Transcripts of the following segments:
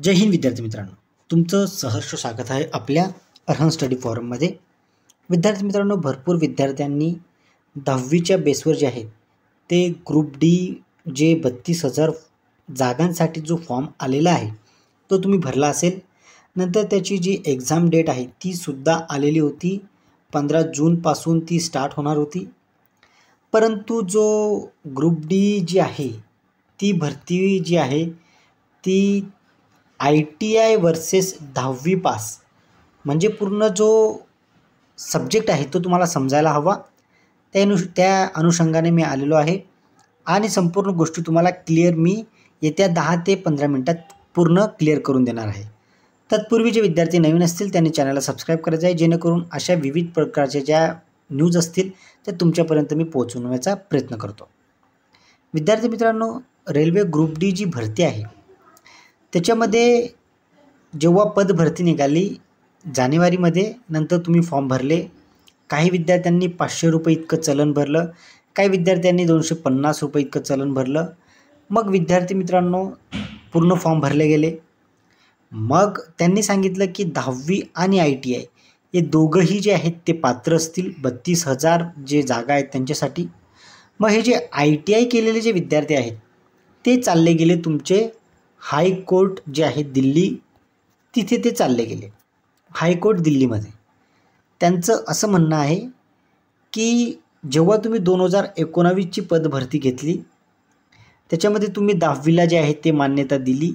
जय हिंद विद्यार्थी मित्रांनो, तुमचं सहर्ष स्वागत आहे आपल्या अर्हम स्टडी फॉरममध्ये. विद्यार्थी मित्रांनो, भरपूर विद्यार्थ्यांनी 10वीच्या बेसवर जे आहे ते ग्रुप डी जे 32,000 जागांसाठी जो फॉर्म आलेला आहे तो तुम्ही भरला असेल. नंतर त्याची जी एक्झाम डेट आहे तीसुद्धा आलेली होती. 15 जूनपासून ती स्टार्ट होणार होती. परंतु जो ग्रुप डी जी आहे ती भरती जी आहे ती ITI वर्सेस 10वी पास म्हणजे पूर्ण जो सब्जेक्ट आहे तो तुम्हाला समजायला हवा. त्या अनुषंगाने मी आलेलो आहे आणि संपूर्ण गोष्टी तुम्हाला क्लिअर मी येत्या 10 ते 15 मिनिटात पूर्ण क्लिअर करून देणार आहे. तत्पूर्वी जे विद्यार्थी नवीन असतील त्यांनी चॅनलला सबस्क्राईब करायचं आहे, जेणेकरून अशा विविध प्रकारच्या ज्या न्यूज असतील त्या तुमच्यापर्यंत मी पोहोचवण्याचा प्रयत्न करतो. विद्यार्थी मित्रांनो, रेल्वे ग्रुप डी जी भरती आहे त्याच्यामध्ये जेव्हा पदभरती निघाली जानेवारीमध्ये, नंतर तुम्ही फॉर्म भरले. काही विद्यार्थ्यांनी 500 रुपये इतकं चलन भरलं, काही विद्यार्थ्यांनी 250 रुपये इतकं चलन भरलं. मग विद्यार्थी मित्रांनो पूर्ण फॉर्म भरले गेले. मग त्यांनी सांगितलं की 10वी आणि ITI हे दोघंही जे आहेत ते पात्र असतील 32,000 जे जागा आहेत त्यांच्यासाठी. मग हे जे ITI केलेले जे विद्यार्थी आहेत ते चालले गेले तुमचे हायकोर्ट जे आहे दिल्ली, तिथे ते चालले गेले हायकोर्ट दिल्लीमध्ये. त्यांचं असं म्हणणं आहे की जेव्हा तुम्ही 2019ची पदभरती घेतली त्याच्यामध्ये तुम्ही 10वीला जे आहे ते मान्यता दिली.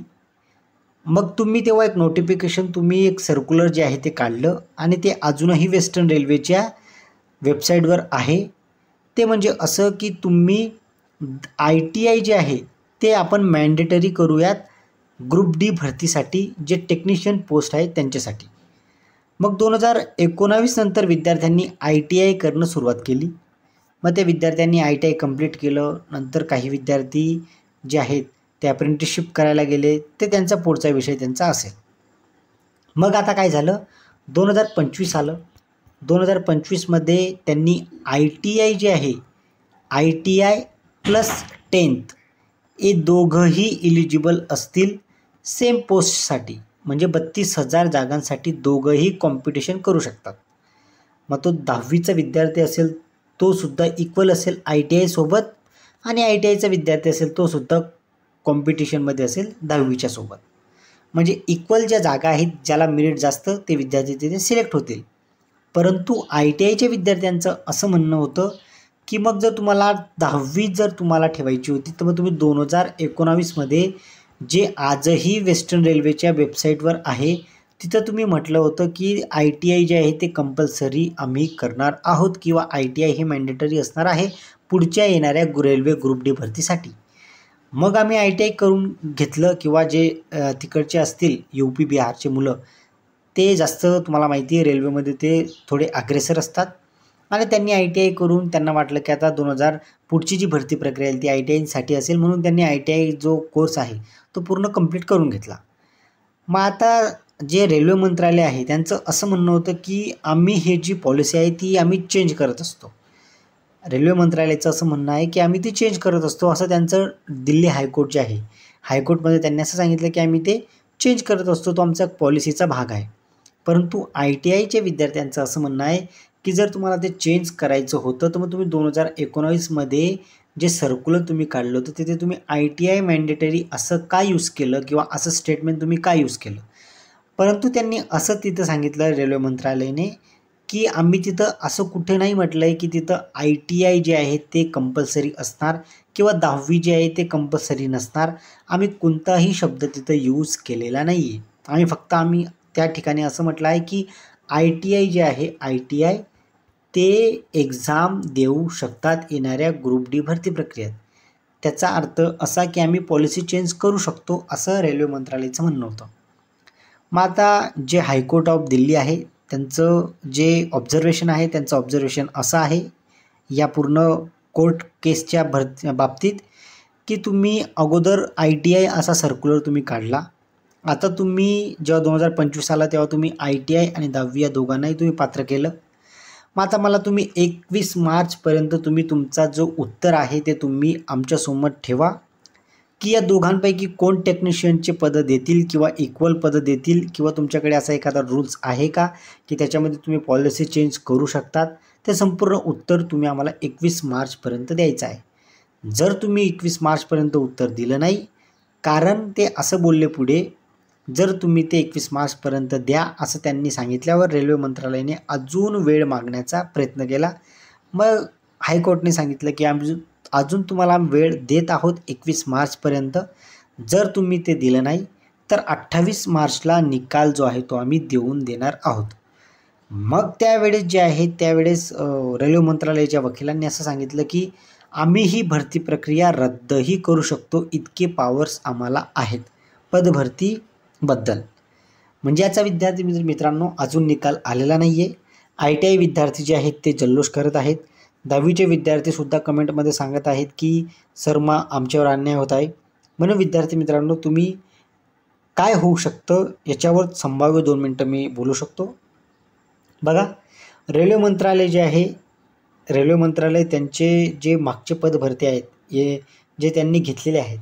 मग तुम्ही तेव्हा एक नोटिफिकेशन, तुम्ही एक सर्क्युलर जे आहे ते काढलं आणि ते अजूनही वेस्टर्न रेल्वेच्या वेबसाईटवर आहे. ते म्हणजे असं की तुम्ही ITI जे आहे ते आपण मॅन्डेटरी करूयात ग्रुप डी भरतीसाठी, जे टेक्निशियन पोस्ट आहेत त्यांच्यासाठी. मग 2019 नंतर विद्यार्थ्यांनी ITI करणं सुरुवात केली. मग त्या विद्यार्थ्यांनी ITI कंप्लीट केलं. नंतर काही विद्यार्थी जे आहेत ते अप्रेंटिसशिप करायला गेले, ते त्यांचा पुढचा विषय त्यांचा असेल. मग आता काय झालं, 2025 आलं. 2025मध्ये त्यांनी ITI जे आहे ITI प्लस 10th हे दोघंही इलिजिबल असतील सेम पोस्टसाठी, म्हणजे 32,000 जागांसाठी दोघंही कॉम्पिटिशन करू शकतात. मग तो 10वीचा विद्यार्थी असेल तो सुद्धा इक्वल असेल ITI सोबत, आणि ITIचा विद्यार्थी असेल तो सुद्धा कॉम्पिटिशनमध्ये असेल 10वीच्या सोबत. म्हणजे इक्वल ज्या जागा आहेत, ज्याला मेरिट जास्त ते विद्यार्थी तिथे सिलेक्ट होतील. परंतु ITIच्या विद्यार्थ्यांचं असं म्हणणं होतं की मग जर तुम्हाला 10वी जर तुम्हाला ठेवायची होती तर मग तुम्ही 2019मध्ये जे आजही वेस्टर्न रेल्वेच्या वेबसाईटवर आहे तिथं तुम्ही म्हटलं होतं की ITI जे आहे ते कंपल्सरी आम्ही करणार आहोत, किंवा ITI हे मॅन्डेटरी असणार आहे पुढच्या येणाऱ्या रेल्वे ग्रुप डी भरतीसाठी. मग आम्ही ITI करून घेतलं, किंवा जे तिकडचे असतील UP बिहारचे मुलं ते जास्त तुम्हाला माहिती आहे रेल्वेमध्ये ते थोडे अग्रेसर असतात, आणि त्यांनी ITI करून त्यांना वाटलं की आता 2000 पुढची जी भरती प्रक्रिया आहे ती ITIसाठी असेल, म्हणून त्यांनी ITI जो कोर्स आहे तो पूर्ण कंप्लीट करून घेतला. मग आता जे रेल्वे मंत्रालय आहे त्यांचं असं म्हणणं होतं की आम्ही हे जी पॉलिसी आहे ती आम्ही चेंज करत असतो. रेल्वे मंत्रालयाचं असं म्हणणं आहे की आम्ही ती चेंज करत असतो, असं त्यांचं दिल्ली हायकोर्ट जे आहे हायकोर्टमध्ये त्यांनी असं सांगितलं की आम्ही ते चेंज करत असतो, तो आमचा पॉलिसीचा भाग आहे. परंतु ITIच्या विद्यार्थ्यांचं असं म्हणणं आहे की जर तुम्हाला ते चेंज करायचं होतं तर मग तुम्ही 2019मध्ये जे सर्क्युलर तुम्ही काढलं होतं तिथे तुम्ही ITI मॅन्डेटरी असं का यूज केलं, किंवा असं स्टेटमेंट तुम्ही का यूज केलं. परंतु त्यांनी असं तिथं सांगितलं रेल्वे मंत्रालयाने की आम्ही तिथं असं कुठे नाही म्हटलं आहे की तिथं ITI जे आहे ते कंपल्सरी असणार किंवा 10वी जे आहे ते कंपल्सरी नसणार. आम्ही कोणताही शब्द तिथं यूज केलेला नाही आहे. आम्ही त्या ठिकाणी असं म्हटलं आहे की ITI जे आहे ITI ते एक्झाम देऊ शकतात येणाऱ्या ग्रुप डी भरती प्रक्रियेत. त्याचा अर्थ असा की आम्ही पॉलिसी चेंज करू शकतो, असं रेल्वे मंत्रालयाचं म्हणणं होतं. मग आता जे हायकोर्ट ऑफ दिल्ली आहे त्यांचं जे ऑब्झर्वेशन आहे त्यांचं ऑब्झर्वेशन असं आहे या पूर्ण कोर्ट केसच्या बाबतीत की तुम्ही अगोदर ITI असा सर्क्युलर तुम्ही काढला. आता तुम्ही जेव्हा 2025 आला तेव्हा तुम्ही ITI आणि 10वी या दोघांनाही तुम्ही पात्र केलं. मग आता मला तुम्ही 21 मार्चपर्यंत तुम्ही तुमचा जो उत्तर आहे ते तुम्ही आमच्यासमोर ठेवा की या दोघांपैकी कोण टेक्निशियनचे पदं देतील किंवा इक्वल पदं देतील, किंवा तुमच्याकडे असा एखादा रूल्स आहे का की त्याच्यामध्ये तुम्ही पॉलिसी चेंज करू शकतात, ते संपूर्ण उत्तर तुम्ही आम्हाला 21 मार्चपर्यंत द्यायचं आहे. जर तुम्ही 21 मार्चपर्यंत उत्तर दिलं नाही, कारण ते असं बोलले पुढे, जर तुम्ही ते 21 मार्चपर्यंत द्या असं त्यांनी सांगितल्यावर रेल्वे मंत्रालयाने अजून वेळ मागण्याचा प्रयत्न केला. मग हायकोर्टने सांगितलं की आम्ही अजून तुम्हाला वेळ देत आहोत 21 मार्चपर्यंत. जर तुम्ही ते दिलं नाही तर 28 मार्चला निकाल जो आहे तो आम्ही देऊन देणार आहोत. मग त्यावेळेस जे आहे त्यावेळेस रेल्वे मंत्रालयाच्या वकिलांनी असं सांगितलं की आम्ही ही भरती प्रक्रिया रद्दही करू शकतो, इतके पॉवर्स आम्हाला आहेत पदभरतीबद्दल. म्हणजे याचा विद्यार्थी मित्रांनो अजून निकाल आलेला नाही आहे. ITI विद्यार्थी जे आहेत ते जल्लोष करत आहेत. 10वीचे विद्यार्थीसुद्धा कमेंटमध्ये सांगत आहेत की सर आमच्यावर अन्याय होत आहे. म्हणून विद्यार्थी मित्रांनो तुम्ही काय होऊ शकतं याच्यावर संभाव्य 2 मिनटं मी बोलू शकतो. बघा, रेल्वे मंत्रालय जे आहे, रेल्वे मंत्रालय त्यांचे जे मागचे पदभरती आहेत हे जे त्यांनी घेतलेले आहेत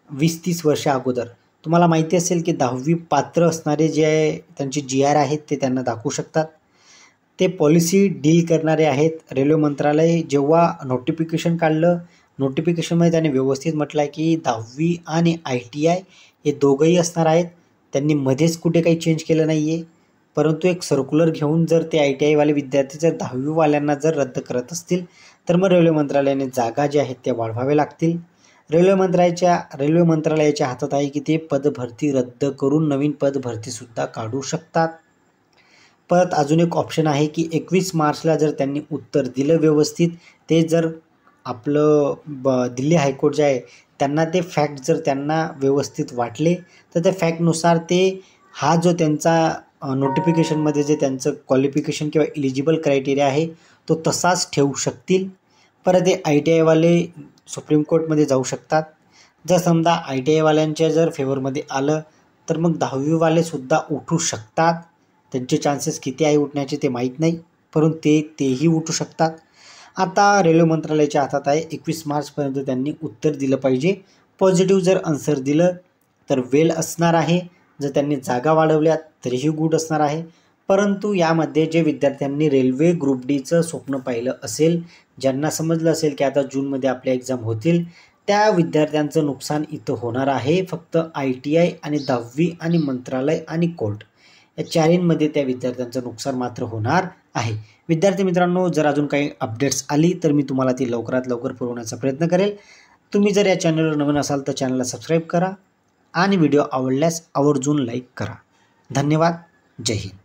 20-30 वर्षा अगोदर, तुम्हाला माहिती असेल की 10वी पात्र असणारे जे आहे त्यांचे GR आहेत ते त्यांना दाखवू शकतात. ते पॉलिसी डील करणारे आहेत. रेल्वे मंत्रालय जेव्हा नोटिफिकेशन काढलं, नोटिफिकेशनमध्ये त्याने व्यवस्थित म्हटलं आहे की 10वी आणि ITI हे दोघंही असणार आहेत. त्यांनी मध्येच कुठे काही चेंज केलं नाही आहे. परंतु एक सर्क्युलर घेऊन जर ते ITI विद्यार्थी जर 10वीवाल्यांना जर रद्द करत असतील तर मग रेल्वे मंत्रालयाने जागा ज्या आहेत त्या वाढवाव्या लागतील. रेल्वे मंत्रालयाच्या हातात आहे की ते पदभरती रद्द करून नवीन पदभरतीसुद्धा काढू शकतात. परत अजून एक ऑप्शन आहे की 21 मार्चला जर त्यांनी उत्तर दिलं व्यवस्थित, ते जर आपलं दिल्ली हायकोर्ट जे आहे त्यांना ते फॅक्ट जर त्यांना व्यवस्थित वाटले तर त्या फॅक्टनुसार ते हा जो त्यांचा नोटिफिकेशनमध्ये जे त्यांचं क्वालिफिकेशन किंवा इलिजिबल क्रायटेरिया आहे तो तसाच ठेवू शकतील. परत ते ITI सुप्रीम कोर्टमध्ये जाऊ शकतात. जर समजा ITI जर फेवरमध्ये आलं तर मग 10वीवालेसुद्धा उठू शकतात. त्यांचे चान्सेस किती आहे उठण्याचे ते माहीत नाही, परंतु तेही उठू शकतात. आता रेल्वे मंत्रालयाच्या हातात आहे 21 मार्चपर्यंत त्यांनी उत्तर दिलं पाहिजे. पॉझिटिव्ह जर आन्सर दिलं तर वेल असणार आहे. जर त्यांनी जागा वाढवल्या तरीही गुड असणार आहे. परंतु यामध्ये जे विद्यार्थ्यांनी रेल्वे ग्रुप डीचं स्वप्न पाहिलं असेल, ज्यांना समजलं असेल की आता जूनमध्ये आपल्या एक्झाम होतील, त्या विद्यार्थ्यांचं नुकसान इथं होणार आहे. फक्त ITI आणि 10वी आणि मंत्रालय आणि कोर्ट या चारींमध्ये त्या विद्यार्थ्यांचं नुकसान मात्र होणार आहे. विद्यार्थी मित्रांनो, जर अजून काही अपडेट्स आली तर मी तुम्हाला ती लवकरात लवकर पुरवण्याचा प्रयत्न करेल. तुम्ही जर या चॅनलवर नवीन असाल तर चॅनलला सबस्क्राईब करा आणि व्हिडिओ आवडल्यास आवर्जून लाईक करा. धन्यवाद. जय हिंद.